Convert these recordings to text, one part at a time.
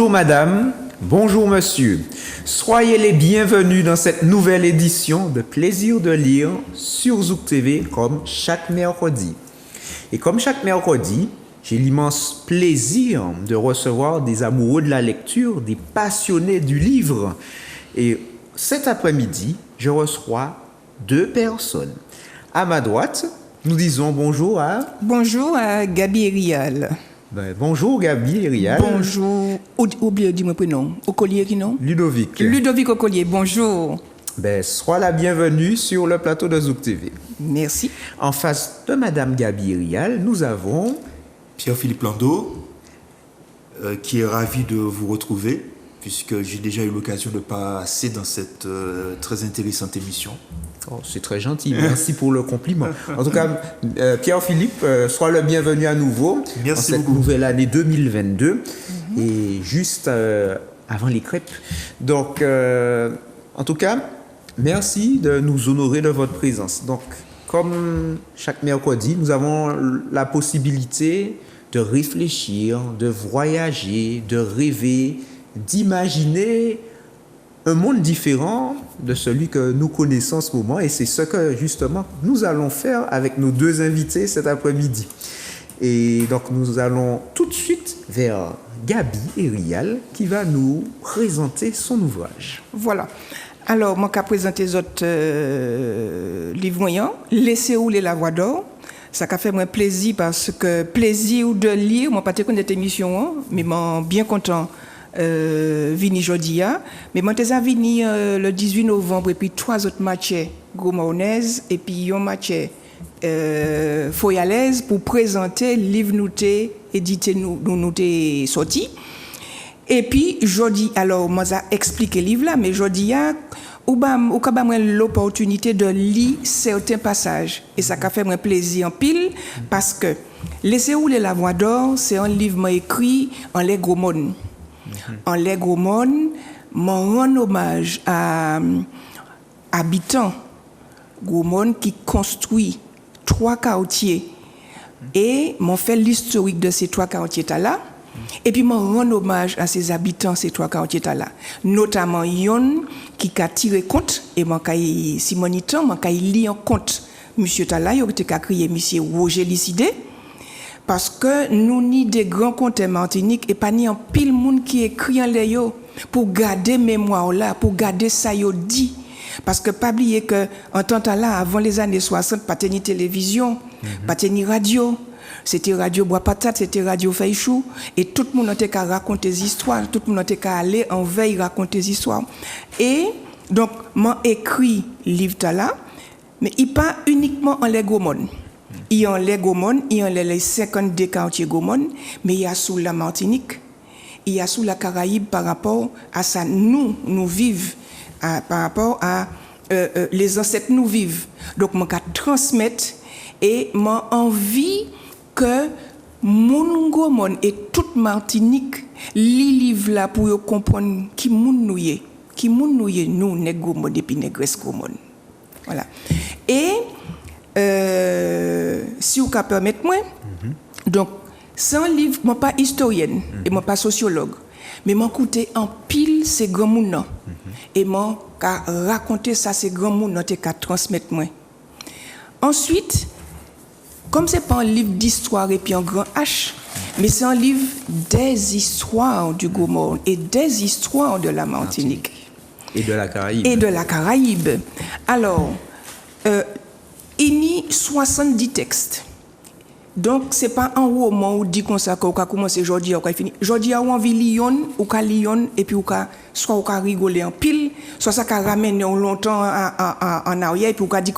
Bonjour madame, bonjour monsieur. Soyez les bienvenus dans cette nouvelle édition de Plaisir de lire sur Zouk TV comme chaque mercredi. Et comme chaque mercredi, j'ai l'immense plaisir de recevoir des amoureux de la lecture, des passionnés du livre. Et cet après-midi, je reçois deux personnes. À ma droite, nous disons bonjour à... Bonjour à Gabi Rial. Bonjour Gabi Rial. Bonjour. Oubliez, dis-moi prénom. Ocollier qui non? Ludovic. Ludovic Ocollier, bonjour. Sois la bienvenue sur le plateau de Zouk TV. Merci. En face de Madame Gabi Rial, nous avons... Pierre-Philippe Landau, qui est ravi de vous retrouver, puisque j'ai déjà eu l'occasion de passer dans cette très intéressante émission. Oh, c'est très gentil, merci pour le compliment. En tout cas, Pierre-Philippe, sois le bienvenu à nouveau Merci dans cette beaucoup. nouvelle année 2022 et juste avant les crêpes. Donc, en tout cas, merci de nous honorer de votre présence. Donc, comme chaque mercredi, nous avons la possibilité de réfléchir, de voyager, de rêver, d'imaginer un monde différent de celui que nous connaissons en ce moment. Et c'est ce que, justement, nous allons faire avec nos deux invités cet après-midi. Et donc, nous allons tout de suite vers Gabi et Rial, qui va nous présenter son ouvrage. Voilà. Alors, moi, qui présenter les autres livres moyens, Laissez rouler la voix d'or. Ça a fait moi plaisir parce que plaisir de lire, moi, pas de cette émission, mais moi, bien content. Vini Jodia, mais moi t'es vini le 18 novembre et puis trois autres matchs Gros-Mahonaise et puis un match Foyalaise pour présenter le livre nous t'es édité nous t'es sorti et puis jodi alors moi j'ai expliqué le livre là mais jodia ou moi l'opportunité de lire certains passages et ça a fait moi plaisir en pile parce que Laissez rouler la voix d'or c'est un livre moi écrit en les gros mots. En les gros monde, m'en rend hommage à habitants gros monde qui construit trois quartiers et m'en fait l'historique de ces trois quartiers là et puis m'en rend hommage à ces habitants ces trois quartiers là notamment yon qui a tiré compte et m'en kay simonitan m'en kay li en compte monsieur Tala il a crié monsieur Roger Licidé parce que nous ni des grands contes Martinique et pas ni en pile monde qui écrit en léo pour garder mémoire là pour garder ça yo dit parce que pas oublier que en temps là avant les années 60 pas ni télévision pas ni radio c'était radio bois patate c'était radio Faychou et tout le monde était qu'à raconter des histoires tout le monde était qu'à aller en veille raconter des histoires et donc m'a écrit livre là mais il pas uniquement en les gros monde. Il y a les Gaumont, il y a les 52 quartiers Gaumont, mais il y a sous la Martinique, il y a sous la Caraïbe par rapport à ça, nous vivons, par rapport à les ancêtres nous vivent. Donc, je vais transmettre et j'ai envie que mon Gaumont et toute Martinique li livre là pour comprendre qui moun nous y nous, les Gaumont et puis les Grèce Gaumont. Voilà. Et si vous pouvez permettre moi, donc c'est un livre, moi pas historienne et moi pas sociologue, mais moi écouté en pile ces grands mounons et moi raconter ça ces grands mounons et qu'à transmettre moi. Ensuite, comme c'est pas un livre d'histoire et puis un grand H, mais c'est un livre des histoires du Gomorrhe et des histoires de la Martinique et de la Caraïbe. Et de la Caraïbe. Alors il y a 70 textes. Donc, ce n'est pas un roman où dit qu'on a commencé aujourd'hui, on a fini. Aujourd'hui, on a envie de lire, on a lire, et puis soit on a rigolé en pile, soit ça a ramené longtemps en arrière, et puis on a dit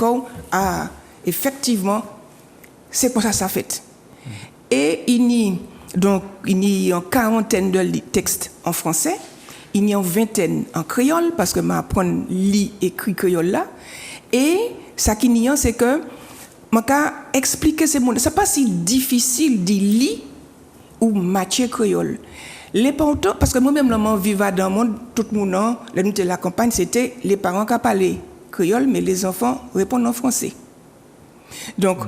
effectivement, c'est comme ça fait. Et il y a une quarantaine de textes en français, il y a une vingtaine en créole, parce que je apprends à lire et écrire créole là, et ça qui n'y a, c'est que je vais expliquer ce monde. Ce n'est pas si difficile de lire ou matcher créole. L'important, parce que moi-même, je vivais dans le monde, tout le monde, là, nous, la campagne, c'était les parents qui parlaient créole, mais les enfants répondent en français. Donc,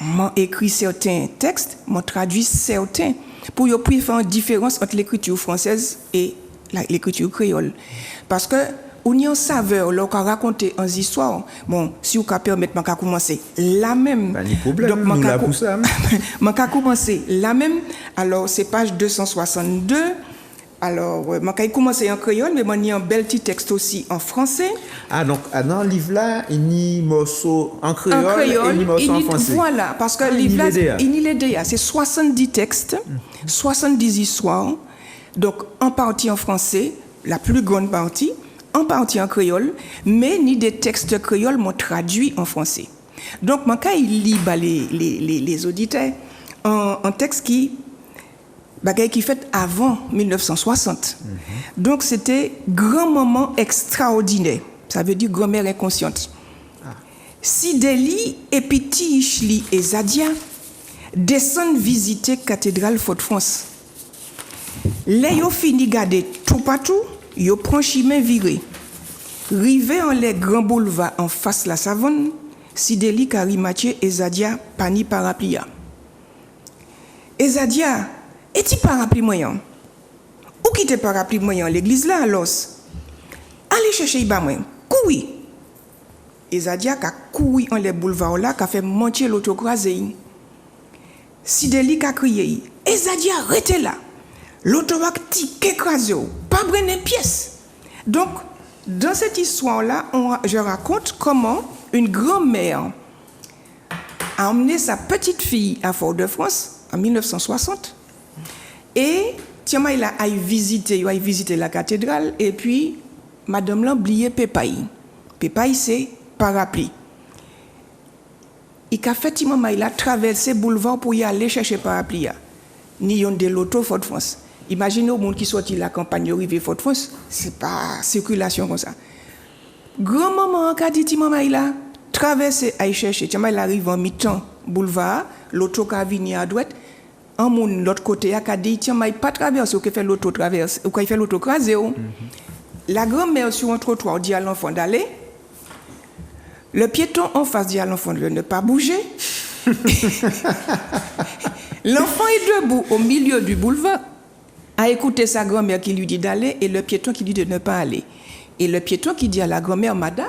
j'ai écrit certains textes, j'ai traduit certains. pour yo puisse faire une différence entre l'écriture française et l'écriture créole. Parce que on y a une saveur, là, on raconter une histoire. Bon, si vous pouvez permettre, je vais commencer la même. Pas de problème, nous là pour ça. Je vais commencer la même. Alors, c'est page 262. Alors, je vais commencer en créole, mais il y a un bel petit texte aussi en français. Ah, donc, dans le livre-là, il y a un morceau en créole et un morceau en français. Voilà, parce que le livre-là, il y a 70 textes, 70 histoires. Donc, en partie en français, la plus grande partie, en partie en créole, mais ni des textes créoles m'ont traduit en français. Donc, quand il lit les auditeurs, un texte qui fait avant 1960. Donc, c'était grand moment extraordinaire. Ça veut dire grand-mère inconsciente. Sideli, Epiti, Ishli et Zadia descendent visiter cathédrale Fort-de-France. Là, yo fini garder tout partout, yo prend chemin viré. Rivé en les grands boulevards en face la savane, Sideli, Karimathieu et Zadia pani paraplia. Et Zadia, est-il parapluie moyen? Où quitte parapluie moyen l'église là alors? Allez chercher Iba moyen. Coui. Et Zadia a couru en les boulevards là, qui a fait monter l'autocrasé. Sideli a crié. Et Zadia arrêtez là. L'auto a écrasé. Pas brûler pièce. Donc, dans cette histoire-là, je raconte comment une grand-mère a emmené sa petite fille à Fort-de-France en 1960. Et tiens, il a visité la cathédrale et puis madame l'a oublié Pépaï. Pépaï c'est parapluie. Il a fait il a traversé boulevard pour y aller chercher parapluie. Ni yon de l'auto Fort-de-France. Imaginez au monde qui sortit la campagne arrivé Fort-de-France, c'est pas circulation comme ça. Grand maman a dit il a traversé à chercher. Tiens, il arrive en mi-temps boulevard, l'auto qui a venu à droite. En mon l'autre côté a dit tiens mais pas traverser ou que fait l'auto traverse ou qu'il fait l'auto craser. La grand-mère sur un trottoir dit à l'enfant d'aller. Le piéton en face dit à l'enfant de ne pas bouger. L'enfant est debout au milieu du boulevard à écouter sa grand-mère qui lui dit d'aller et le piéton qui lui dit de ne pas aller. Et le piéton qui dit à la grand-mère madame,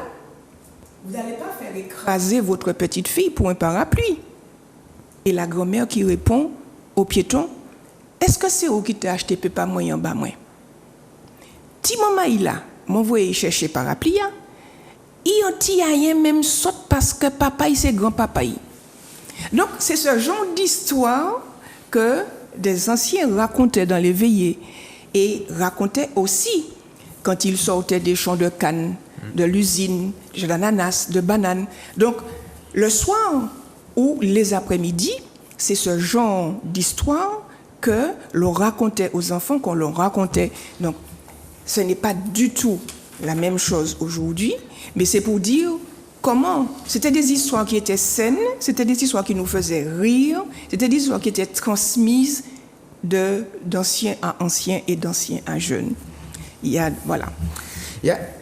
vous n'allez pas faire écraser votre petite fille pour un parapluie. Et la grand-mère qui répond au piéton, est-ce que c'est vous qui t'as acheté pas moyen bas moins? Ti maman il a m'envoyé chercher parapluie. Il anti rien même saute parce que papa il c'est grand-papa. Donc c'est ce genre d'histoire que des anciens racontaient dans les veillées et racontaient aussi quand ils sortaient des champs de canne, de l'usine, d'ananas, de bananes. Donc le soir ou les après-midi, c'est ce genre d'histoire que l'on racontait aux enfants, qu'on leur racontait. Donc, ce n'est pas du tout la même chose aujourd'hui, mais c'est pour dire comment. C'était des histoires qui étaient saines, c'était des histoires qui nous faisaient rire, c'était des histoires qui étaient transmises d'anciens à anciens et d'anciens à jeunes. Voilà.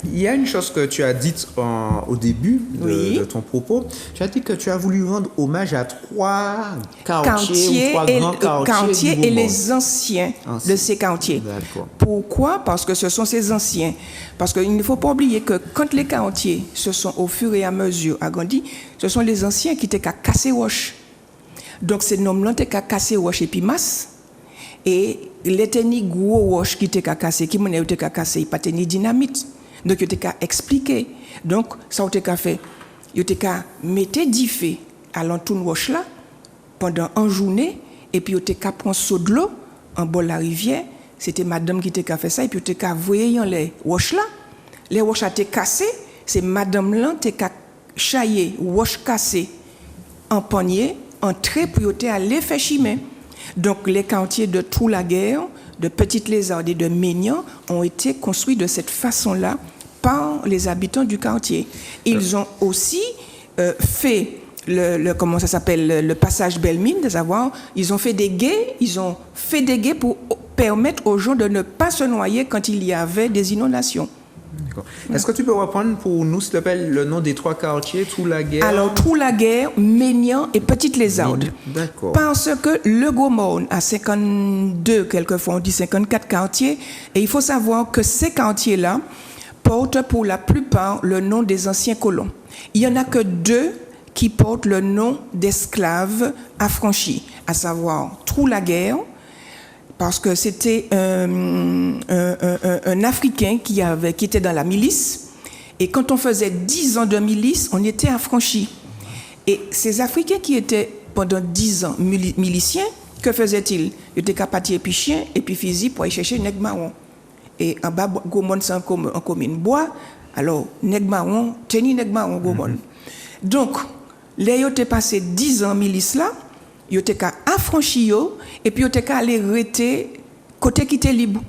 Il y a une chose que tu as dite au début de ton propos. Tu as dit que tu as voulu rendre hommage à trois quartiers ou trois grands quartiers et les anciens de ces quartiers. D'accord. Pourquoi? Parce que ce sont ces anciens. Parce qu'il ne faut pas oublier que quand les quartiers se sont au fur et à mesure agrandis, ce sont les anciens qui étaient qu'à casser roche. Donc ces noms-là étaient qu'à casser roche et puis masse. Et les techniques gros roche qui étaient qu'à casser, qui m'ont été qu'à casser, pas ni dynamite. Donc il était qu'à expliquer. Donc ça était qu'à faire. Il était qu'à mettre du feu à l'entour roche là pendant une journée et puis il était qu'à prendre seau de l'eau en bord de la rivière. C'était madame qui était qu'à faire ça et puis il était qu'à voyer les roches là. Les roches étaient cassées, c'est madame là qui était qu'à chailler roche cassée en panier, entrer pour aller faire chemin. Donc les quartiers de Trou-la-Guerre, de Petite-Lézarde et de Ménian ont été construits de cette façon-là par les habitants du quartier. Ils ont aussi fait le passage Belle-Mine, de savoir, ils ont fait des guets pour permettre aux gens de ne pas se noyer quand il y avait des inondations. D'accord. Est-ce que tu peux reprendre pour nous, s'il te plaît, le nom des 3 quartiers, Troulaguerre? Alors, Troulaguerre, Ménian et Petite-Lézarde. D'accord. Parce que le Gros-Morne a 52, quelquefois on dit 54 quartiers, et il faut savoir que ces quartiers-là portent pour la plupart le nom des anciens colons. Il n'y en a que 2 qui portent le nom d'esclaves affranchis, à savoir Troulaguerre, parce que c'était un Africain qui était dans la milice. Et quand on faisait 10 ans de milice, on était affranchi. Et ces Africains qui étaient pendant 10 ans miliciens, que faisaient-ils? Ils étaient capables de puis chien et puis fusil pour aller chercher nèg marron. Et en bas, Gomon, c'est en commune bois. Alors, nèg marron, teni nèg marron, Gomon. Donc, là, ils ont passé 10 ans milice là. Ils étaient affranchis et puis ils étaient allés rester côté qui était libre.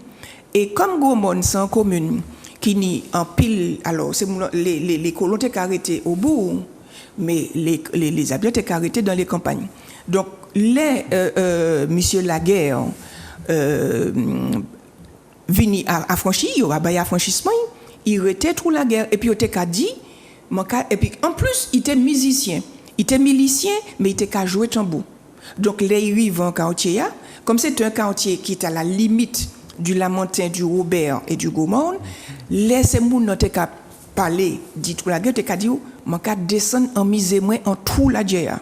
Et comme Gomon, c'est en commune qui ni en pile, alors c'est les colons étaient arrêtés au bout, mais les habitants étaient arrêtés dans les campagnes. Donc monsieur Laguerre vini affranchi, il y a un affranchissement, il était tout la guerre et puis il était dit, et puis en plus il était musicien, il était milicien, mais il était qu'à jouer tambour. Donc les rives en quartier, comme c'est un quartier qui est à la limite du Lamentin, du Robert et du Gomorne, les gens n'ont qu'à parler, dit tout la guerre, t'es qu'à dire, mon qu'à descendre en misé moins en tout la guerre.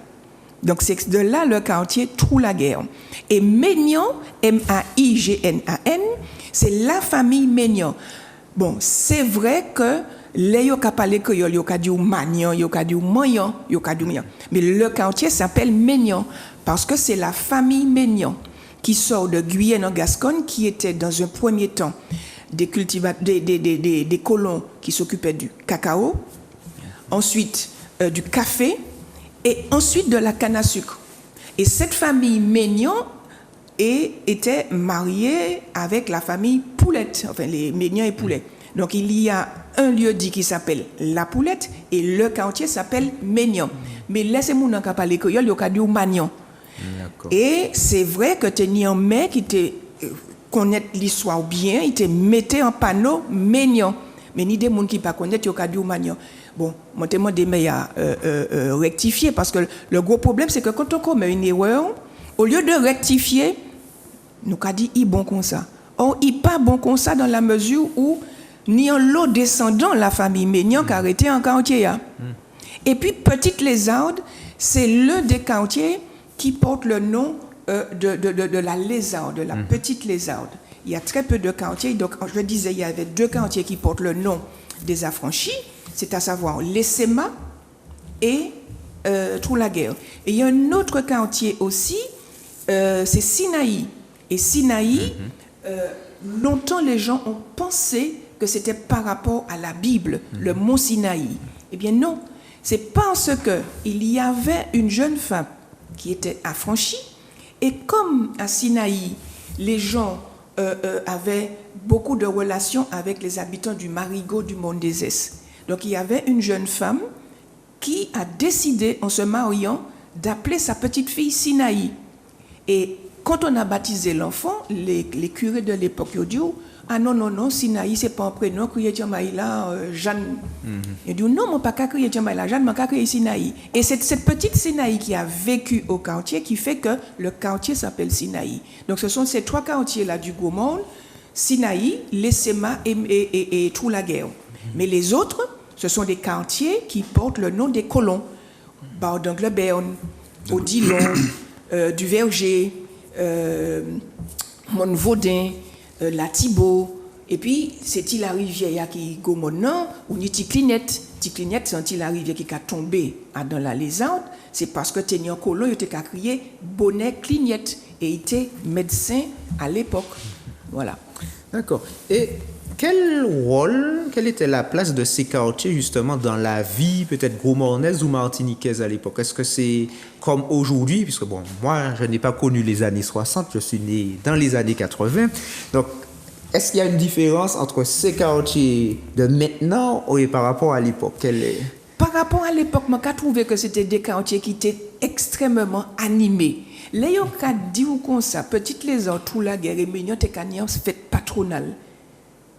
Donc c'est de là le quartier Troulaguerre. Et Ménian, M-A-I-G-N-A-N, c'est la famille Ménian. Bon, c'est vrai que les yo ka parler que yo ka dit Magnan, yo ka dit Moyan, yo ka dit Moyan. Mais le quartier s'appelle Ménian parce que c'est la famille Ménian qui sort de Guyenne en Gascogne, qui était dans un premier temps des colons qui s'occupaient du cacao, ensuite du café et ensuite de la canne à sucre. Et cette famille Ménian était mariée avec la famille Poulette, enfin les Ménian et Poulet. Donc il y a un lieu dit qui s'appelle La Poulette et le quartier s'appelle Ménian. Mais laissez-moi n'en parler que yo ka dit Magnan. Et c'est vrai que tu un mec qui te connaît l'histoire bien, il te mettait en panneau Ménian. Mais ni des gens qui pas connaître yo ka dit Magnan. Bon, moi te demande mais rectifier parce que le gros problème c'est que quand on commet une erreur, au lieu de rectifier, nous ka dit il bon comme ça. Or il pas bon comme ça dans la mesure où ni un lot descendant la famille Ménian qui a arrêté en quartier. Et puis Petite-Lézarde, c'est l'un des quartiers qui porte le nom de la lézarde, de la petite lézarde. Il y a très peu de quartiers, donc je disais, il y avait 2 quartiers qui portent le nom des affranchis, c'est à savoir l'Essema et Troulaguerre. Et il y a un autre quartier aussi, c'est Sinaï. Et Sinaï, longtemps les gens ont pensé que c'était par rapport à la Bible, le mont Sinaï. Eh bien non, c'est parce qu'il y avait une jeune femme qui était affranchie, et comme à Sinaï, les gens avaient beaucoup de relations avec les habitants du Marigot du Monde des Es. Donc il y avait une jeune femme qui a décidé, en se mariant, d'appeler sa petite fille Sinaï. Et quand on a baptisé l'enfant, les curés de l'époque ont dit ah non, Sinaï, c'est pas un prénom, crier Tchamaïla, Jeanne. Il dit non, mon pas qu'à crier Tchamaïla, Jeanne, mon qu'à crier Sinaï. Et c'est cette petite Sinaï qui a vécu au quartier qui fait que le quartier s'appelle Sinaï. Donc ce sont ces 3 quartiers-là du Gomorne, Sinaï, l'Essema et Troulaguerre. Mais les autres, ce sont des quartiers qui portent le nom des colons. Bardangles-Berne, Odilon, du Verger, Montvaudin, la Thibault, et puis c'est la rivière qui Gomona ou ni Ticlinette. Ticlinette, c'est la rivière qui a tombé dans la lézarde, c'est parce que Ténian Colon il était crié Bonnet Clignette et il était médecin à l'époque. Voilà. D'accord. Et quel était la place de ces quartiers justement dans la vie peut-être gomornaise ou martiniquaise à l'époque? Est-ce que c'est comme aujourd'hui? Puisque bon, moi je n'ai pas connu les années 60, je suis né dans les années 80. Donc, est-ce qu'il y a une différence entre ces quartiers de maintenant et par rapport à l'époque? Par rapport à l'époque, je trouvé que c'était des quartiers qui étaient extrêmement animés. Les gens qui disent comme ça, Petite-Lézarde, Troulaguerre et Ménian, c'est une fête patronale.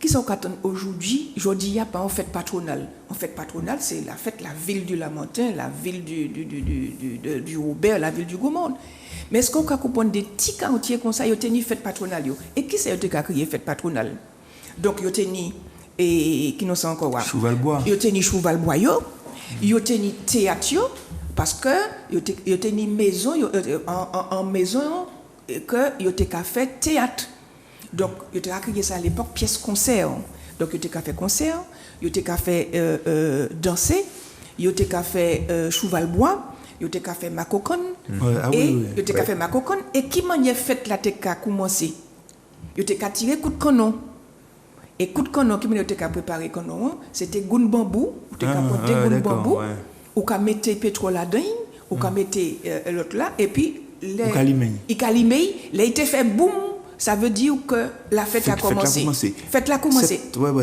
qui sont aujourd'hui, il n'y a pas en fête patronale. En fête patronale, c'est la fête, la ville du Lamentin, la ville du Robert, la ville du Gaumont. Mais est-ce qu'on peut comprendre des petits quartiers comme ça, il y a une fête patronale? Et qui c'est qui a créé fête patronale? Donc, il y a une, et qui nous sont encore là? Chouvalbois. Il y a une Chouvalbois, il y a une théâtre, parce que il y a une maison, en maison, que il y a fait théâtre. Donc, il y a créé ça à l'époque, pièce-concert. Donc, il y a fait concert, il y a fait danser, il y a fait Chouvalbois, il y a fait Macocon, et il y a fait Macocon, et qui m'a fait la TK commencer? Il y a tiré coup de canon. Et coup de canon qui m'a préparé canon, c'était goun bambou, il y a porté goun bambou, ou qu'a mettre pétrole là-dedans, ou qu'a mettre l'autre là, et puis il calimé, il a été fait boum. Ça veut dire que la fête a commencé. Fête a commencé.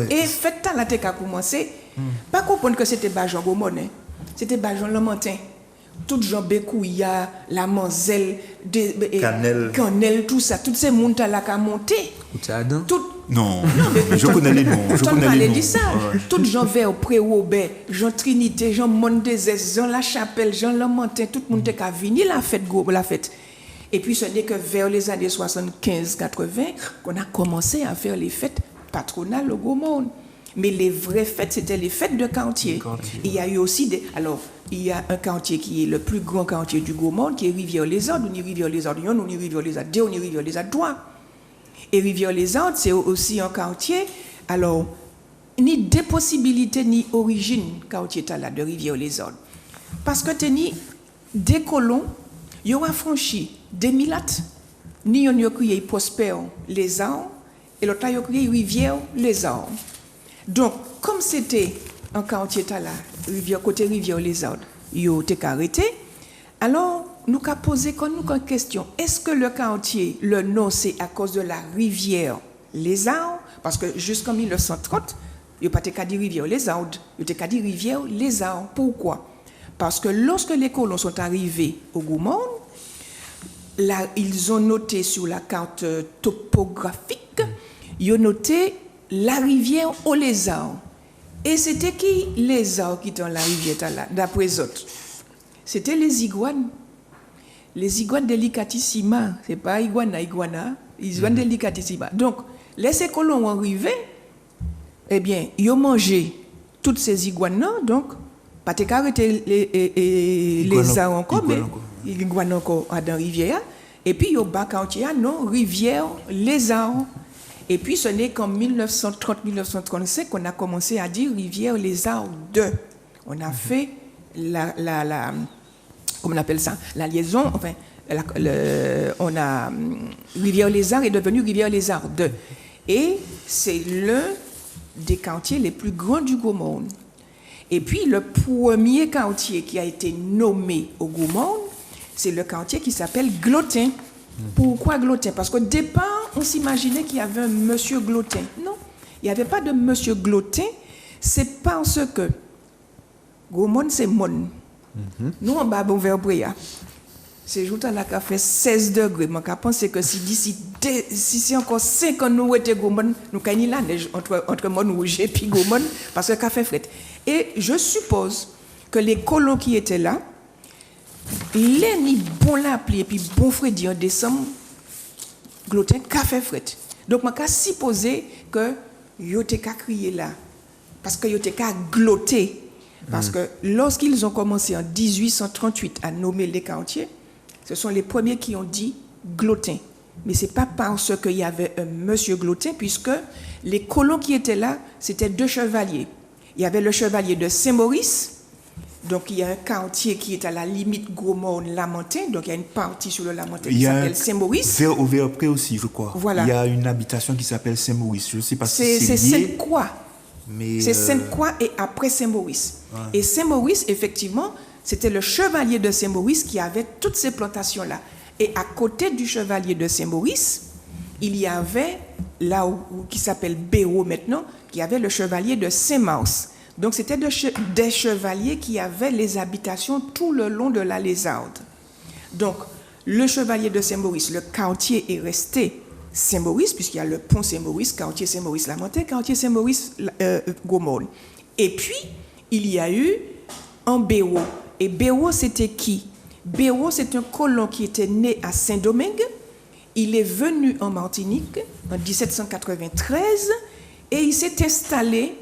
Et fête a commencé. Pas comprendre que c'était Bajan Gaumont. C'était Bajan Lamentin. Tout Jean Bécouya, la Manzelle, Canel, tout ça. Tous ces mondes là qui ont monté. Non, je connais les noms. Je connais dit ça. Tout Jean Vert, Pré-Robert, Jean Trinité, Jean Mondezès, Jean La Chapelle, Jean Lamentin, tout le monde qui a venu la fête. Et puis ce n'est que vers les années 75-80 qu'on a commencé à faire les fêtes patronales au Gaumont. Mais les vraies fêtes, c'était les fêtes de quartier. Il y a eu aussi Alors, il y a un quartier qui est le plus grand quartier du Gaumont, qui est Rivière-les-Ordes. On y Rivière-les-Ordes 1, on y Rivière-les-Ordes 2, on y Rivière-les-Ordes 3. Et Rivière-les-Ordes, c'est aussi un quartier. Alors, ni des possibilités, ni origine, quartier là de Rivière-les-Ordes. Parce que t'es des colons, ils ont franchi des milates, ni on a crié Prosper les arbres, et l'autre a crié Rivière les arbres. Donc, comme c'était un quartier là, côté Rivière les arbres, ils ont été arrêtés, alors nous avons posé une question. Est-ce que le quartier, le nom, c'est à cause de la rivière les arbres? Parce que jusqu'en 1930, il n'y a pas de dit Rivière les arbres, il y a dit Rivière les arbres. Pourquoi? Parce que lorsque les colons sont arrivés au Gaumont, là, ils ont noté sur la carte topographique, ils ont noté la rivière aux lézards. Et c'était qui les lézards qui étaient dans la rivière là, d'après les autres? C'était les iguanes. Les iguanes delicatissima. Ce n'est pas iguana, iguanes delicatissima. Donc, les colons ont arrivé, eh bien, ils ont mangé toutes ces iguanes-là, donc, pas de arrêter les lézards encore, mais les iguanes encore dans la rivière. Et puis, il y a un non, rivière lézard. Et puis, ce n'est qu'en 1930-1935 qu'on a commencé à dire rivière lézard 2. On a fait comment on appelle ça, la liaison, enfin, rivière lézard est devenu rivière lézard 2. Et c'est l'un des quartiers les plus grands du Gaumont. Et puis, le premier quartier qui a été nommé au Gaumont, c'est le quartier qui s'appelle Glotin. Pourquoi Glotin? Parce qu'au départ, on s'imaginait qu'il y avait un monsieur Glotin. Non, il n'y avait pas de monsieur Glotin. C'est parce que Gaumont, c'est Mon. Nous, on va vers Bréa. Ces jours-là, il a fait 16 degrés. Je pense que si c'est encore 5 ans, nous étions Gaumont, nous avons la neige entre Montrouge et Gaumont, parce que ça fait fret. Et je suppose que les colons qui étaient là, les ni bon l'appli et puis bon Freddy en décembre, Glotin café fret. Donc je supposer que yo te ka crier là parce que yo te ka glotter parce que lorsqu'ils ont commencé en 1838 à nommer les quartiers, ce sont les premiers qui ont dit Glotin. Mais c'est pas parce qu'il y avait un monsieur Glotin, puisque les colons qui étaient là, c'était 2 chevaliers. Il y avait le chevalier de Saint-Maurice. Donc, il y a un quartier qui est à la limite Gaumont-Lamentin. Donc, il y a une partie sur le Lamentin qui s'appelle Saint-Maurice. Au Verpré aussi, je crois. Voilà. Il y a une habitation qui s'appelle Saint-Maurice. Je ne sais pas si c'est c'est lié. Sainte-Croix. C'est Sainte-Croix et après Saint-Maurice. Ouais. Et Saint-Maurice, effectivement, c'était le chevalier de Saint-Maurice qui avait toutes ces plantations-là. Et à côté du chevalier de Saint-Maurice, il y avait, là où qui s'appelle Béraud maintenant, qui avait le chevalier de Saint-Mars. Donc, c'était des chevaliers qui avaient les habitations tout le long de la Lézarde. Donc, le chevalier de Saint-Maurice, le quartier est resté Saint-Maurice, puisqu'il y a le pont Saint-Maurice, quartier Saint-Maurice-la-Montagne, quartier Saint-Maurice-Gomorne. Et puis, il y a eu un Béraud. Et Béraud, c'était qui? Béraud, c'est un colon qui était né à Saint-Domingue. Il est venu en Martinique en 1793 et il s'est installé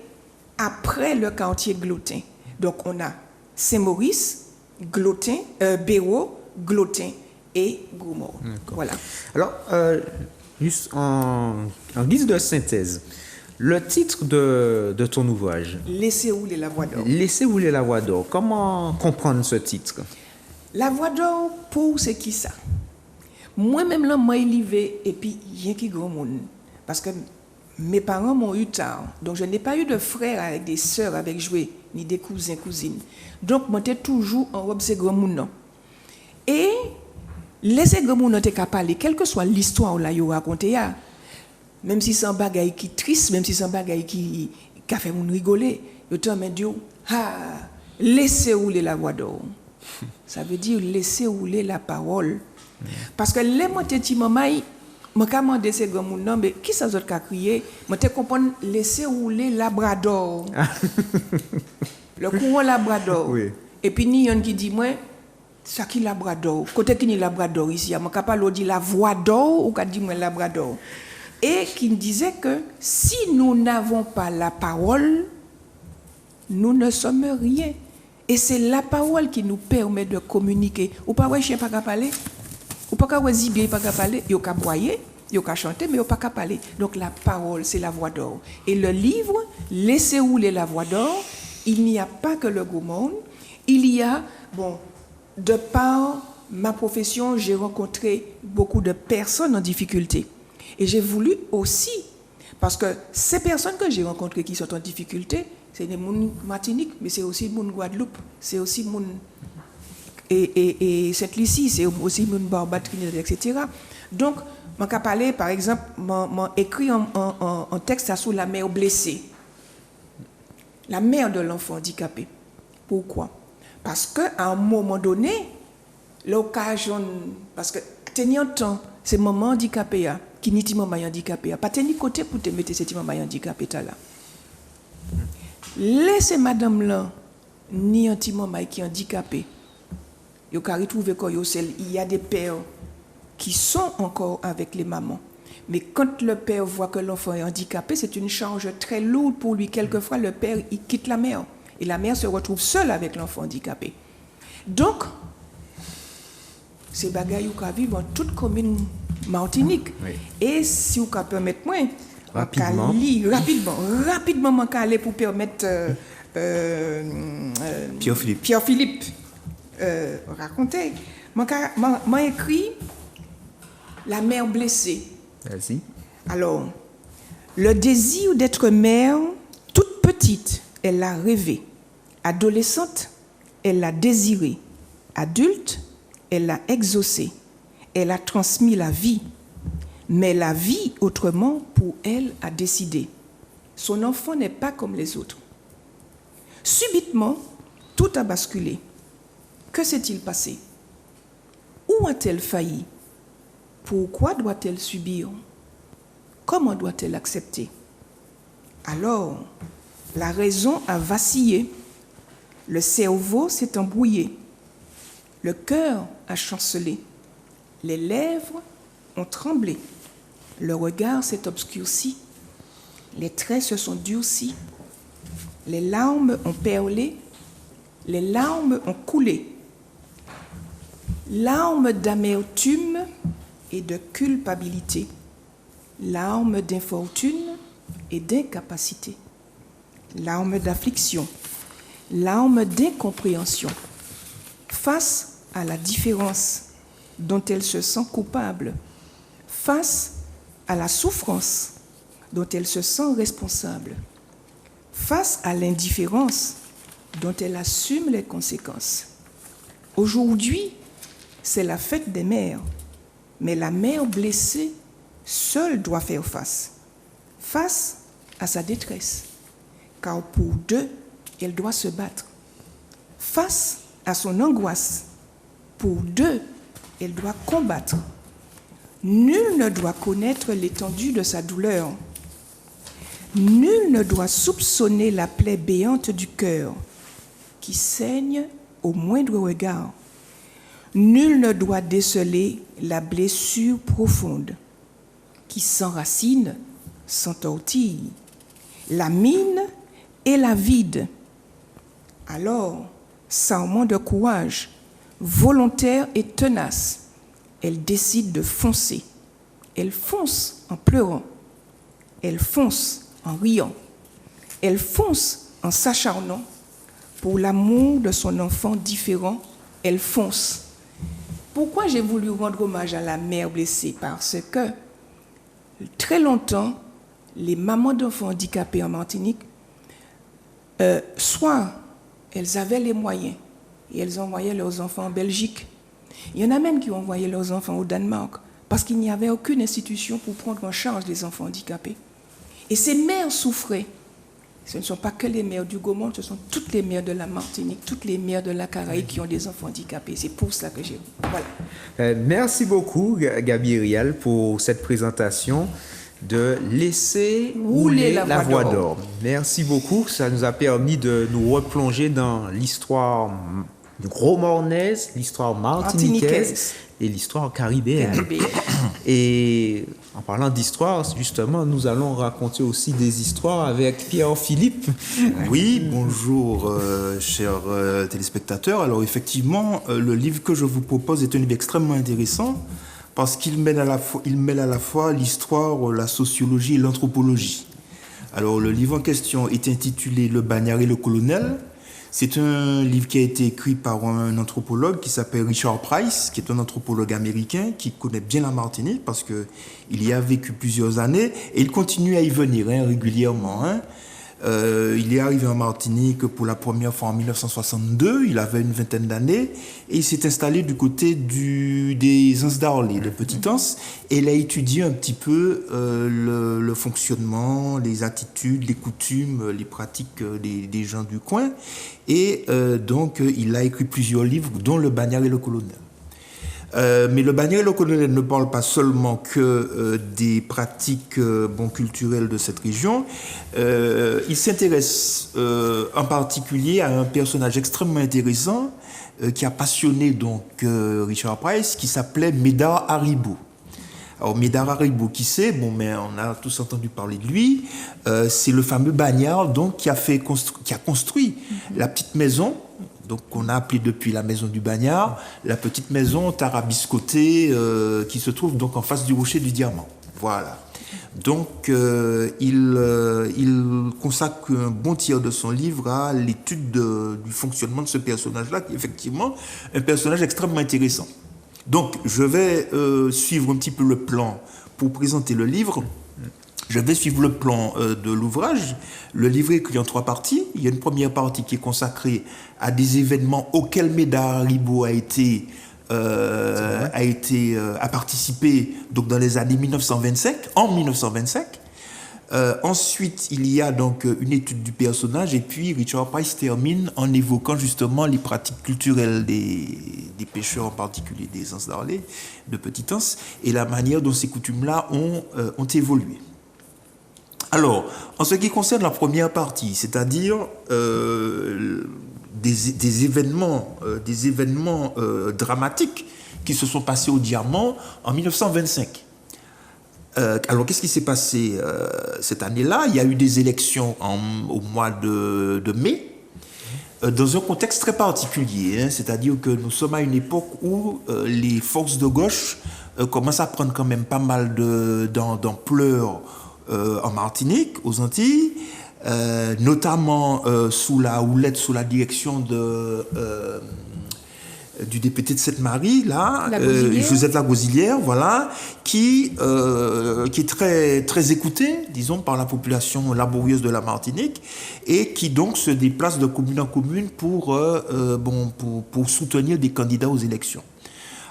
après le quartier Glotin. Donc, on a Saint-Maurice, Glotin, Béraud, Glotin et Gomorne. Voilà. Alors, juste en guise de synthèse, le titre de ton ouvrage, Laissez rouler la voie d'or. Laissez rouler la voie d'or, comment comprendre ce titre? La voie d'or, pour c'est qui ça? Moi-même, là, moi, il y vais, et puis, il y a qui grand monde. Parce que mes parents m'ont eu tard. Donc, je n'ai pas eu de frères avec des sœurs avec jouer, ni des cousins, cousines. Donc, moi, j'étais toujours en robe, c'est grand monde. Et, laissez grand monde te parler, quelle que soit l'histoire où là, il raconté, même si c'est un bagaille qui triste, même si c'est un bagaille qui a fait mon rigoler, je te dis, laissez rouler la voie d'or. Ça veut dire laisser rouler la parole. Parce que les mots de maman, je me demande ces grands gens, mais qui ça a crié? Je te comprends, laisser rouler Labrador. Le courant Labrador. Oui. Et puis, il y a un qui dit, moi, ça qui Labrador? Côté qui est Labrador ici? Je ne peux pas dire la voix d'or ou dit moi Labrador. Et qui me disait que si nous n'avons pas la parole, nous ne sommes rien. Et c'est la parole qui nous permet de communiquer. Ou pas ouais chien pas qu'à parler, ou pas qu'à zibé pas qu'à parler, yo qu'à boyer, yo qu'à chanter, mais yo pas qu'à parler. Donc la parole, c'est la voix d'or. Et le livre, Laissez rouler la voix d'or, il n'y a pas que le Gomorne, il y a, de par ma profession, j'ai rencontré beaucoup de personnes en difficulté. Et j'ai voulu aussi, parce que ces personnes que j'ai rencontrées qui sont en difficulté, c'est des gens Martinique, mais c'est aussi des gens Guadeloupe, c'est aussi des gens et Sainte-Lucie, c'est aussi des gens Barbade, Trinidad, etc. Donc, je vais parler, par exemple, j'ai écrit un texte sur la mère blessée, la mère de l'enfant handicapé. Pourquoi? Parce qu'à un moment donné, l'occasion, parce que tenir temps, c'est maman handicapé qui n'est pas maman handicapé, pas tenir côté pour te mettre cette maman handicapé là. Laissez madame là ni un petit maman qui est handicapé. Il y a des pères qui sont encore avec les mamans. Mais quand le père voit que l'enfant est handicapé, c'est une charge très lourde pour lui. Quelquefois, le père, il quitte la mère. Et la mère se retrouve seule avec l'enfant handicapé. Donc, ces bagailles qui vivent dans toute commune Martinique. Oui. Et si vous pouvez permettre moi, rapidement, je vais aller pour permettre Pierre-Philippe raconter. J'ai écrit La mère blessée. Merci. Alors, le désir d'être mère, toute petite, elle l'a rêvé. Adolescente, elle l'a désiré. Adulte, elle l'a exaucé. Elle a transmis la vie. Mais la vie, autrement, pour elle, a décidé. Son enfant n'est pas comme les autres. Subitement, tout a basculé. Que s'est-il passé? Où a-t-elle failli? Pourquoi doit-elle subir? Comment doit-elle accepter? Alors, la raison a vacillé. Le cerveau s'est embrouillé. Le cœur a chancelé. Les lèvres ont tremblé. Le regard s'est obscurci. Les traits se sont durcis. Les larmes ont perlé. Les larmes ont coulé. Larmes d'amertume et de culpabilité. Larmes d'infortune et d'incapacité. Larmes d'affliction. Larmes d'incompréhension. Face à la différence dont elle se sent coupable, face à la souffrance dont elle se sent responsable, face à l'indifférence dont elle assume les conséquences. Aujourd'hui, c'est la fête des mères, mais la mère blessée seule doit faire face à sa détresse, car pour deux, elle doit se battre. Face à son angoisse, pour deux, elle doit combattre. Nul ne doit connaître l'étendue de sa douleur. Nul ne doit soupçonner la plaie béante du cœur qui saigne au moindre regard. Nul ne doit déceler la blessure profonde qui s'enracine, s'entortille, la mine et la vide. Alors, s'armant de courage, volontaire et tenace, elle décide de foncer. Elle fonce en pleurant. Elle fonce en riant. Elle fonce en s'acharnant. Pour l'amour de son enfant différent, elle fonce. Pourquoi j'ai voulu rendre hommage à la mère blessée? Parce que très longtemps, les mamans d'enfants handicapés en Martinique, soit elles avaient les moyens et elles envoyaient leurs enfants en Belgique. Il y en a même qui ont envoyé leurs enfants au Danemark parce qu'il n'y avait aucune institution pour prendre en charge les enfants handicapés. Et ces mères souffraient. Ce ne sont pas que les mères du Gaumont, ce sont toutes les mères de la Martinique, toutes les mères de la Caraïbe qui ont des enfants handicapés. C'est pour cela que j'ai... Voilà. Merci beaucoup, Gabrielle, pour cette présentation de Laisser rouler la voix d'or. Merci beaucoup. Ça nous a permis de nous replonger dans l'histoire gros-mornaise, l'histoire martiniquaise et l'histoire caribéenne. Et en parlant d'histoire, justement, nous allons raconter aussi des histoires avec Pierre-Philippe. Oui, bonjour, chers téléspectateurs. Alors, effectivement, le livre que je vous propose est un livre extrêmement intéressant parce qu'il mêle à la fois l'histoire, la sociologie et l'anthropologie. Alors, le livre en question est intitulé « Le Bagnard et le colonel ». C'est un livre qui a été écrit par un anthropologue qui s'appelle Richard Price, qui est un anthropologue américain qui connaît bien la Martinique parce qu'il y a vécu plusieurs années et il continue à y venir régulièrement. Il est arrivé en Martinique pour la première fois en 1962, il avait une vingtaine d'années et il s'est installé du côté des Anses d'Arlé, de Petit-Anse, et il a étudié un petit peu le fonctionnement, les attitudes, les coutumes, les pratiques des gens du coin. Et donc, il a écrit plusieurs livres, dont Le Bagnard et le colonel. Mais Le Bagnard et le colonel ne parle pas seulement que des pratiques culturelles de cette région. Il s'intéresse en particulier à un personnage extrêmement intéressant qui a passionné donc Richard Price, qui s'appelait Médard Haribo. Alors, Médard Haribo, qui c'est? Mais on a tous entendu parler de lui. C'est le fameux bagnard donc, qui a construit la petite maison, donc qu'on a appelée depuis la maison du bagnard, la petite maison tarabiscotée qui se trouve donc en face du rocher du Diamant. Voilà. Donc, il consacre un bon tiers de son livre à l'étude du fonctionnement de ce personnage-là, qui est effectivement un personnage extrêmement intéressant. Donc, je vais suivre un petit peu le plan pour présenter le livre. Je vais suivre le plan de l'ouvrage. Le livre est écrit en 3 parties. Il y a une première partie qui est consacrée à des événements auxquels Médard Haribo a participé donc dans les années 1925, en 1925. Ensuite, il y a donc une étude du personnage et puis Richard Price termine en évoquant justement les pratiques culturelles des pêcheurs, en particulier des Anses d'Arlé, de Petit-Anse, et la manière dont ces coutumes-là ont évolué. Alors, en ce qui concerne la première partie, c'est-à-dire des événements dramatiques qui se sont passés au Diamant en 1925. Alors, qu'est-ce qui s'est passé cette année-là? Il y a eu des élections au mois de mai, dans un contexte très particulier, c'est-à-dire que nous sommes à une époque où les forces de gauche commencent à prendre quand même pas mal d'ampleur en Martinique, aux Antilles, notamment sous la houlette, sous la direction du député de Sainte-Marie, là, Joseph Lagosilière, voilà, qui est très, très écouté, disons, par la population laborieuse de la Martinique, et qui donc se déplace de commune en commune pour soutenir des candidats aux élections.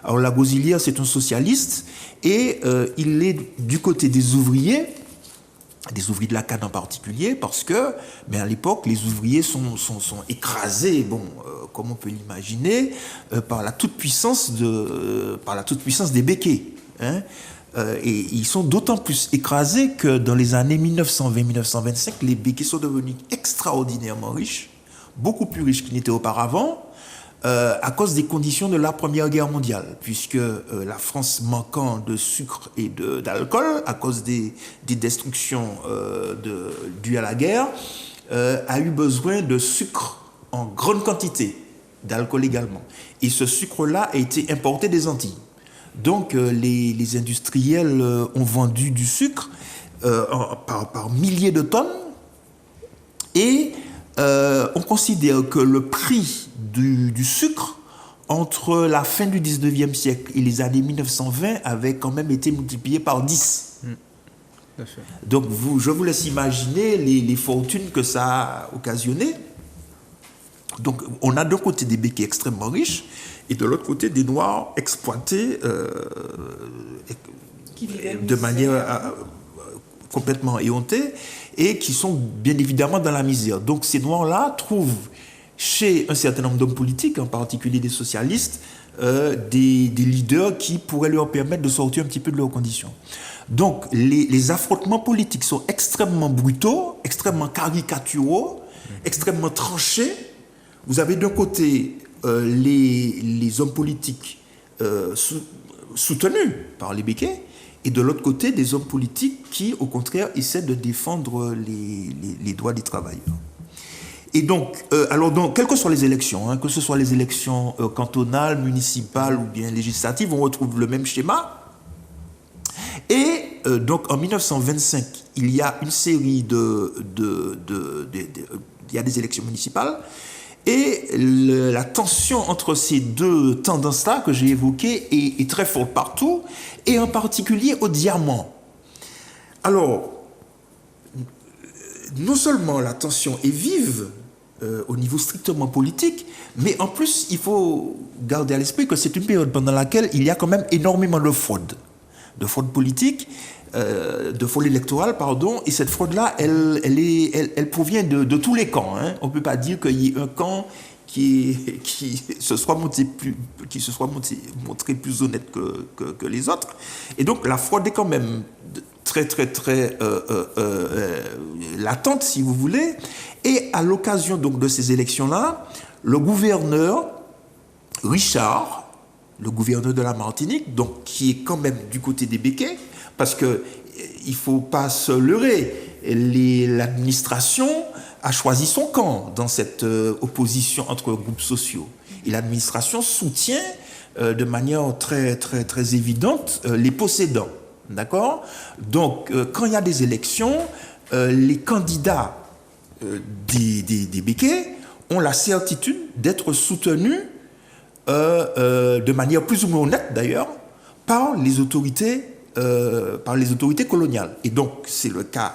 Alors Lagosilière, c'est un socialiste, et il est du côté des ouvriers de la canne en particulier, parce que, à l'époque, les ouvriers sont écrasés, comme on peut l'imaginer, par la toute-puissance des béquets. Et ils sont d'autant plus écrasés que dans les années 1920-1925, les béquets sont devenus extraordinairement riches, beaucoup plus riches qu'ils n'étaient auparavant, à cause des conditions de la Première Guerre mondiale, puisque la France, manquant de sucre et d'alcool, à cause des destructions dues à la guerre, a eu besoin de sucre en grande quantité, d'alcool également. Et ce sucre-là a été importé des Antilles. Donc les industriels ont vendu du sucre par milliers de tonnes, et on considère que le prix du sucre entre la fin du 19e siècle et les années 1920 avait quand même été multiplié par 10. Donc je vous laisse imaginer les fortunes que ça a occasionné. Donc on a d'un côté des béquets extrêmement riches et de l'autre côté des Noirs exploités de manière complètement éhontée et qui sont bien évidemment dans la misère. Donc ces Noirs-là trouvent chez un certain nombre d'hommes politiques, en particulier des socialistes, des leaders qui pourraient leur permettre de sortir un petit peu de leurs conditions. Donc les affrontements politiques sont extrêmement brutaux, extrêmement caricaturaux, extrêmement tranchés. Vous avez d'un côté les hommes politiques soutenus par les béquets, et de l'autre côté des hommes politiques qui, au contraire, essaient de défendre les droits des travailleurs. Et donc, quelles que soient les élections, que ce soit les élections cantonales, municipales ou bien législatives, on retrouve le même schéma. Et donc, en 1925, il y a une série il y a des élections municipales. Et la tension entre ces deux tendances-là que j'ai évoquées est très forte partout, et en particulier au diamant. Alors, non seulement la tension est vive au niveau strictement politique, mais en plus, il faut garder à l'esprit que c'est une période pendant laquelle il y a quand même énormément de fraude politique, de fraude électorale, pardon, et cette fraude-là, elle provient de tous les camps. On ne peut pas dire qu'il y ait un camp qui se soit montré plus honnête que les autres. Et donc, la fraude est quand même très, très, très latente, si vous voulez. Et à l'occasion donc de ces élections-là, le gouverneur Richard, le gouverneur de la Martinique, donc qui est quand même du côté des béquets, parce que il faut pas se leurrer, l'administration a choisi son camp dans cette opposition entre groupes sociaux. Et l'administration soutient de manière très, très, très évidente les possédants. D'accord ? Donc, quand il y a des élections, les candidats des béquets ont la certitude d'être soutenus de manière plus ou moins honnête d'ailleurs par les autorités coloniales. Et donc c'est le cas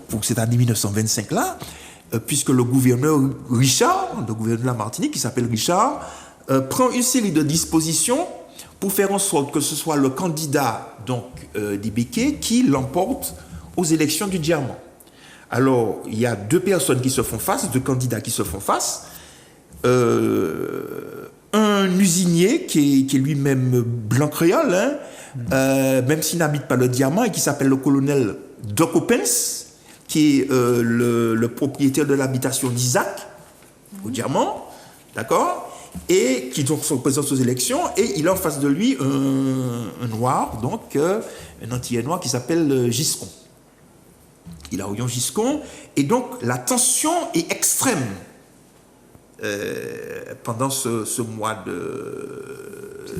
pour cette année 1925 là, puisque le gouverneur Richard, le gouverneur de la Martinique qui s'appelle Richard, prend une série de dispositions pour faire en sorte que ce soit le candidat donc des béquets qui l'emporte aux élections du diamant. Alors il y a deux personnes qui se font face, deux candidats qui se font face. Un usinier qui est lui-même blanc créole, même s'il n'habite pas le diamant, et qui s'appelle le colonel Doc Opens, qui est le propriétaire de l'habitation d'Isaac au diamant, d'accord, et qui donc se présente aux élections, et il a en face de lui un noir, donc un antillais noir qui s'appelle Giscon. Il a Orion Giscon, et donc la tension est extrême. Pendant ce mois de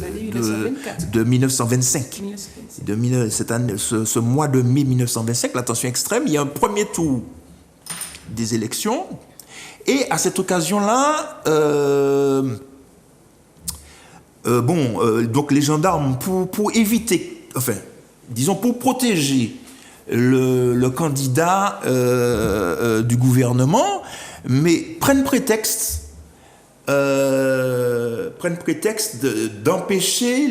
1925. Ce mois de mai 1925, la tension extrême, il y a un premier tour des élections, et à cette occasion-là, donc les gendarmes, pour éviter, enfin, disons, pour protéger le candidat du gouvernement, mais prennent prétexte d'empêcher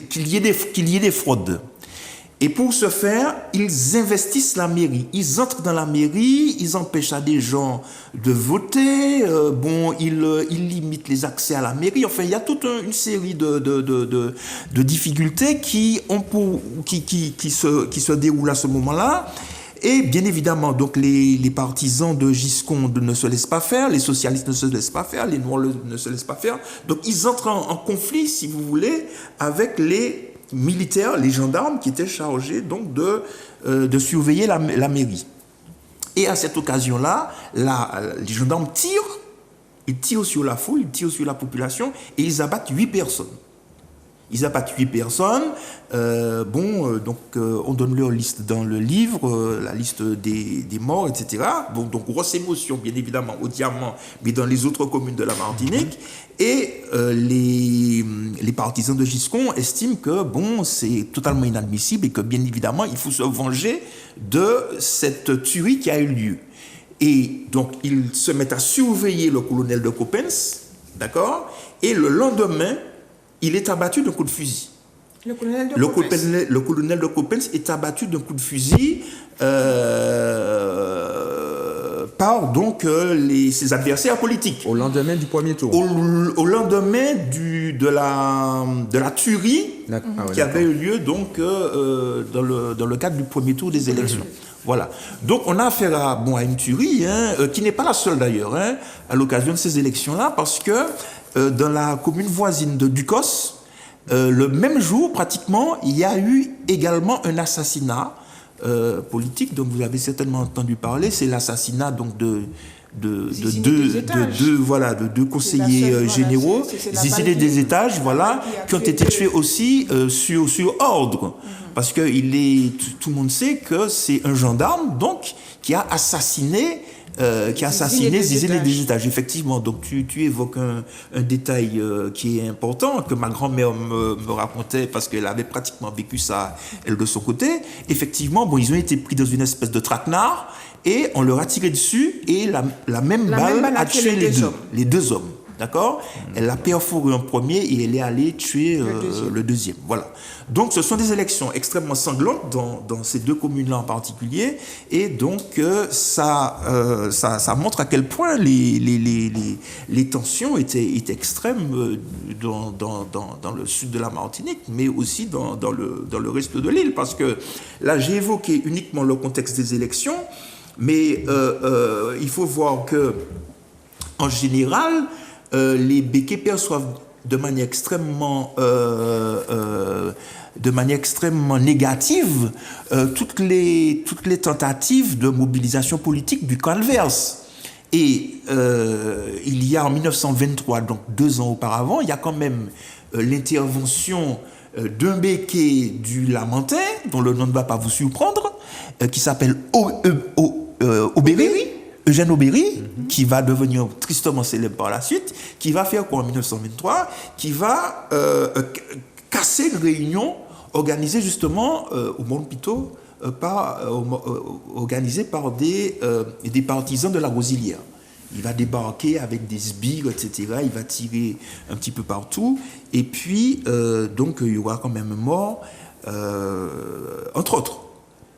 qu'il y ait des fraudes. Et pour ce faire, ils investissent la mairie. Ils entrent dans la mairie, ils empêchent à des gens de voter, ils limitent les accès à la mairie. Enfin, il y a toute une série de difficultés qui se déroulent à ce moment-là. Et bien évidemment, donc les partisans de Giscon ne se laissent pas faire, les socialistes ne se laissent pas faire, les Noirs ne se laissent pas faire. Donc ils entrent en conflit, si vous voulez, avec les militaires, les gendarmes qui étaient chargés donc de surveiller la mairie. Et à cette occasion-là, les gendarmes tirent, ils tirent sur la foule, ils tirent sur la population et ils abattent 8 personnes. Ils abattent 8 personnes. On donne leur liste dans le livre, la liste des morts, etc. Donc, grosse émotion, bien évidemment, au Diamant, mais dans les autres communes de la Martinique. Et les partisans de Giscon estiment que, c'est totalement inadmissible et que, bien évidemment, il faut se venger de cette tuerie qui a eu lieu. Et donc, ils se mettent à surveiller le colonel de Coppens, d'accord ? Et le lendemain, il est abattu d'un coup de fusil. Le colonel de Coppens est abattu d'un coup de fusil par donc ses adversaires politiques. Au lendemain du premier tour. Au lendemain de la tuerie qui avait eu lieu donc dans le cadre du premier tour des élections. Voilà. Donc on a affaire à une tuerie qui n'est pas la seule d'ailleurs à l'occasion de ces élections-là, parce que dans la commune voisine de Ducos, le même jour, pratiquement, il y a eu également un assassinat politique dont vous avez certainement entendu parler. C'est l'assassinat donc de deux conseillers généraux, Zizine des étages, qui ont été tués aussi sur ordre. Parce que tout le monde sait que c'est un gendarme donc qui a assassiné Zizine des étages. Effectivement, donc tu évoques un détail qui est important, que ma grand-mère me racontait parce qu'elle avait pratiquement vécu ça, elle, de son côté. Effectivement, ils ont été pris dans une espèce de traquenard et on leur a tiré dessus et la même balle a tué les deux hommes. D'accord ? Elle a perforé un premier et elle est allée tuer le deuxième. Voilà. Donc, ce sont des élections extrêmement sanglantes dans ces deux communes-là en particulier. Et donc, ça montre à quel point les tensions étaient extrêmes dans le sud de la Martinique, mais aussi dans le reste de l'île. Parce que là, j'ai évoqué uniquement le contexte des élections, mais il faut voir que, en général, les Békés perçoivent de manière extrêmement négative toutes les tentatives de mobilisation politique du camp adverse. Et il y a en 1923, donc 2 ans auparavant, il y a quand même l'intervention d'un Béké du Lamentin, dont le nom ne va pas vous surprendre, qui s'appelle Aubéry. Eugène Aubéry, qui va devenir tristement célèbre par la suite, qui va faire quoi en 1923 ? Qui va casser une réunion organisée justement au Mont-Pito, organisée par des partisans de la Rosilière. Il va débarquer avec des sbires, etc. Il va tirer un petit peu partout. Et puis, donc, il y aura quand même mort, entre autres.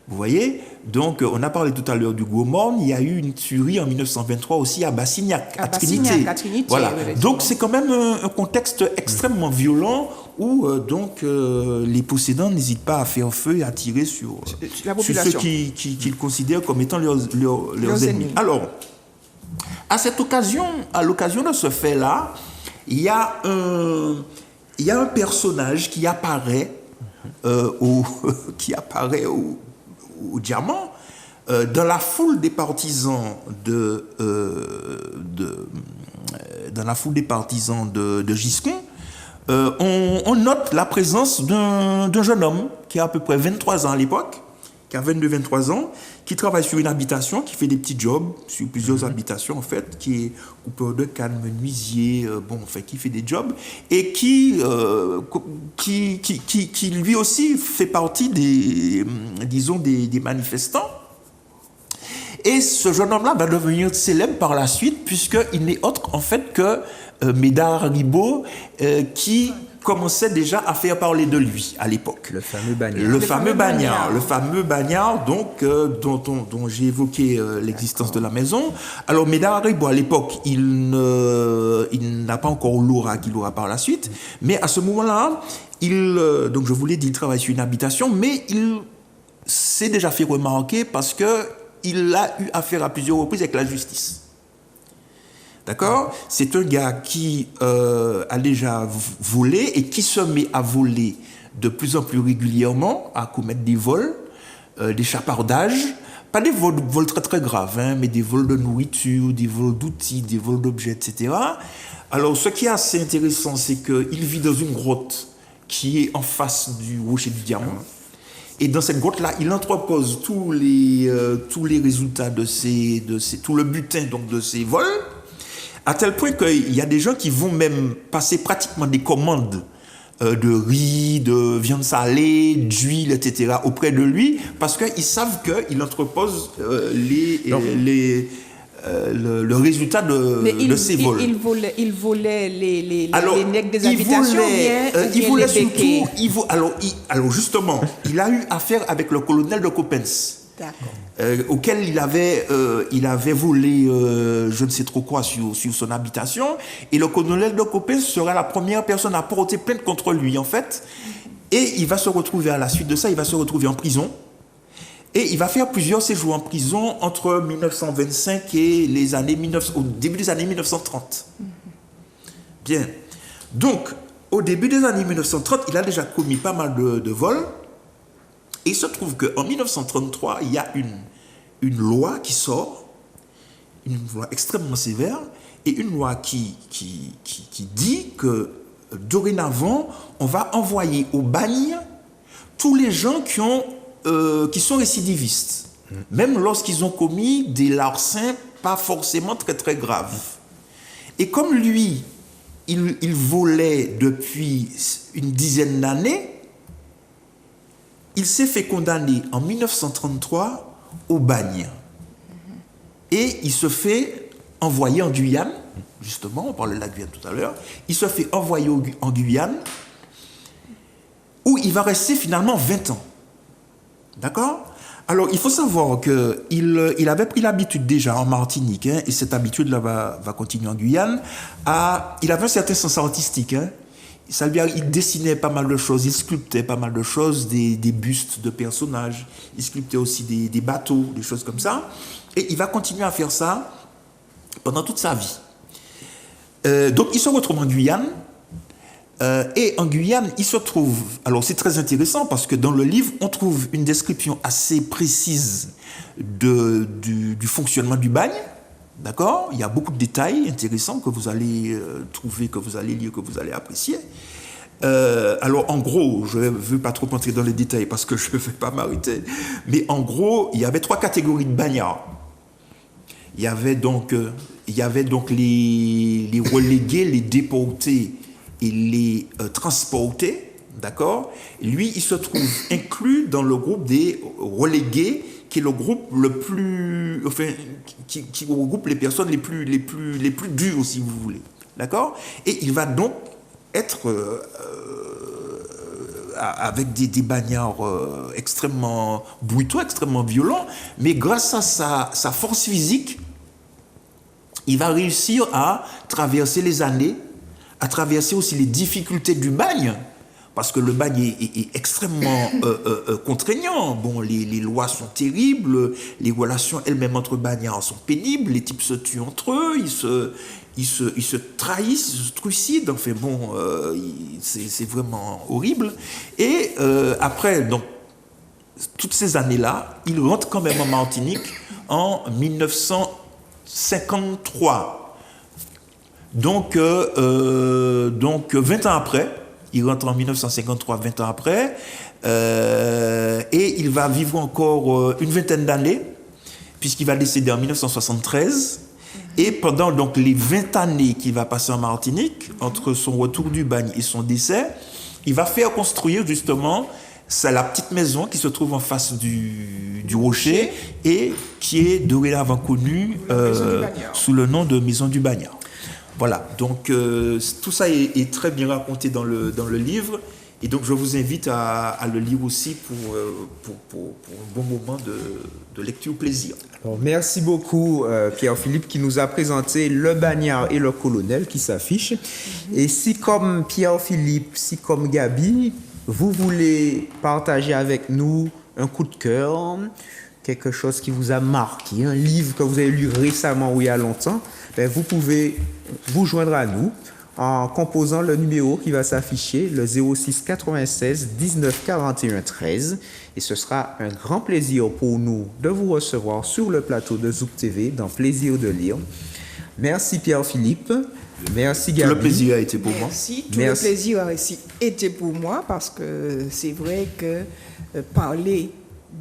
Vous voyez ? Donc, on a parlé tout à l'heure du Gomorne. Il y a eu une tuerie en 1923 aussi à Bassignac, à Trinité. Voilà. Donc, c'est quand même un contexte extrêmement violent où les possédants n'hésitent pas à faire feu et à tirer sur ceux qu'ils considèrent comme étant leurs ennemis. Alors, à l'occasion de ce fait-là, il y a un personnage qui apparaît au Diamant, dans la foule des partisans de Giscon. On note la présence d'un jeune homme qui a à peu près 23 ans à l'époque, qui a 22-23 ans, qui travaille sur une habitation, qui fait des petits jobs sur plusieurs habitations en fait, qui est coupeur de canne, menuisier, qui fait des jobs, et qui lui aussi fait partie des manifestants. Et ce jeune homme-là va devenir célèbre par la suite, puisqu'il n'est autre en fait que Médard Haribo, qui commençait déjà à faire parler de lui à l'époque. Le fameux bagnard. Le fameux bagnard donc, dont j'ai évoqué l'existence de la maison. Alors Médard Haribo, à l'époque, il n'a pas encore l'aura qu'il aura par la suite, mais à ce moment-là, donc je vous l'ai dit, il travaille sur une habitation, mais il s'est déjà fait remarquer parce qu'il a eu affaire à plusieurs reprises avec la justice. D'accord ? C'est un gars qui a déjà volé et qui se met à voler de plus en plus régulièrement, à commettre des vols, des chapardages, pas des vols très très graves, hein, mais des vols de nourriture, des vols d'outils, des vols d'objets, etc. Alors, ce qui est assez intéressant, c'est qu'il vit dans une grotte qui est en face du rocher du diamant. Et dans cette grotte-là, il entrepose tous les résultats tout le butin donc, de ses vols, à tel point qu'il y a des gens qui vont même passer pratiquement des commandes de riz, de viande salée, d'huile, etc. auprès de lui, parce qu'ils savent qu'il entrepose le résultat de ces vols. Il volait les nègres des il habitations, il volait surtout. Alors justement, il a eu affaire avec le colonel de Coppens. D'accord. Auquel il avait volé je ne sais trop quoi sur son habitation, et le colonel de Coppens sera la première personne à porter plainte contre lui en fait, et il va se retrouver à la suite de ça, il va se retrouver en prison, et il va faire plusieurs séjours en prison entre 1925 et au début des années 1930. Bien, donc au début des années 1930, il a déjà commis pas mal de vols. Et il se trouve qu'en 1933, il y a une loi qui sort, une loi extrêmement sévère, et une loi qui dit que dorénavant, on va envoyer au bagne tous les gens qui sont récidivistes, même lorsqu'ils ont commis des larcins pas forcément très très graves. Et comme lui, il volait depuis une dizaine d'années, il s'est fait condamner en 1933 au bagne. Et il se fait envoyer en Guyane, justement, on parlait de la Guyane tout à l'heure, il se fait envoyer en Guyane, où il va rester finalement 20 ans. D'accord ? Alors, il faut savoir qu'il avait pris l'habitude déjà en Martinique, hein, et cette habitude-là va continuer en Guyane, il avait un certain sens artistique, hein. Il dessinait pas mal de choses, il sculptait pas mal de choses, des bustes de personnages, il sculptait aussi des bateaux, des choses comme ça. Et il va continuer à faire ça pendant toute sa vie. Donc il se retrouve en Guyane. Et en Guyane, il se trouve... Alors c'est très intéressant parce que dans le livre, on trouve une description assez précise du fonctionnement du bagne. D'accord ? Il y a beaucoup de détails intéressants que vous allez trouver, que vous allez lire, que vous allez apprécier. Alors, en gros, je ne veux pas trop entrer dans les détails parce que je ne vais pas m'arrêter. Mais en gros, il y avait 3 catégories de bagnards. Il y avait donc les relégués, les déportés et les transportés. D'accord ? Lui, il se trouve inclus dans le groupe des relégués, qui est le groupe le plus, enfin, qui regroupe les personnes les plus dures, si vous voulez. D'accord ? Et il va donc être avec des bagnards extrêmement bruiteux, extrêmement violents, mais grâce à sa force physique, il va réussir à traverser les années, à traverser aussi les difficultés du bagne, parce que le bagne est extrêmement contraignant. Bon, les lois sont terribles, les relations elles-mêmes entre bagnards sont pénibles, les types se tuent entre eux, ils se trahissent, ils se trucident, enfin bon, c'est vraiment horrible. Et après, donc, toutes ces années-là, il rentre quand même en Martinique en 1953. Donc 20 ans après, il rentre en 1953, 20 ans après, et il va vivre encore une vingtaine d'années, puisqu'il va décéder en 1973. Et pendant donc les 20 années qu'il va passer en Martinique, entre son retour du bagne et son décès, il va faire construire justement la petite maison qui se trouve en face du rocher et qui est dorénavant connue sous le nom de Maison du Bagnard. Voilà, donc tout ça est très bien raconté dans le livre. Et donc je vous invite à le lire aussi pour un bon moment de lecture plaisir. Alors, merci beaucoup Pierre-Philippe qui nous a présenté Le Bagnard et le Colonel qui s'affiche. Et si comme Pierre-Philippe, si comme Gabi, vous voulez partager avec nous un coup de cœur, quelque chose qui vous a marqué, un livre que vous avez lu récemment ou il y a longtemps, ben vous pouvez vous joindre à nous en composant le numéro qui va s'afficher, le 06 96 19 41 13. Et ce sera un grand plaisir pour nous de vous recevoir sur le plateau de Zouk TV dans Plaisir de lire. Merci Pierre-Philippe. Merci Gabi. Tout le plaisir a été pour moi. Merci. Tout le plaisir a aussi été pour moi parce que c'est vrai que parler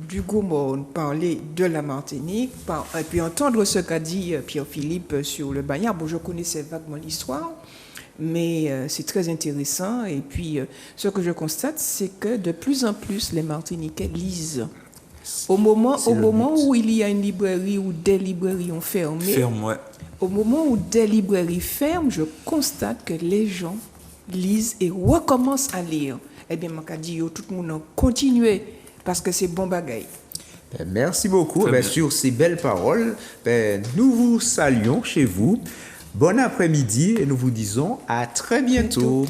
du Gomorrhe, parler de la Martinique, et puis entendre ce qu'a dit Pierre-Philippe sur le Bagnard. Bon, je connaissais vaguement l'histoire, mais c'est très intéressant. Et puis, ce que je constate, c'est que de plus en plus, les Martiniquais lisent. Au moment où il y a une librairie ou des librairies ont fermé, au moment où des librairies ferment, je constate que les gens lisent et recommencent à lire. Eh bien, je dis, tout le monde continue parce que c'est bon bagaille. Merci beaucoup. Sur ces belles paroles, nous vous saluons chez vous. Bon après-midi et nous vous disons à très bientôt.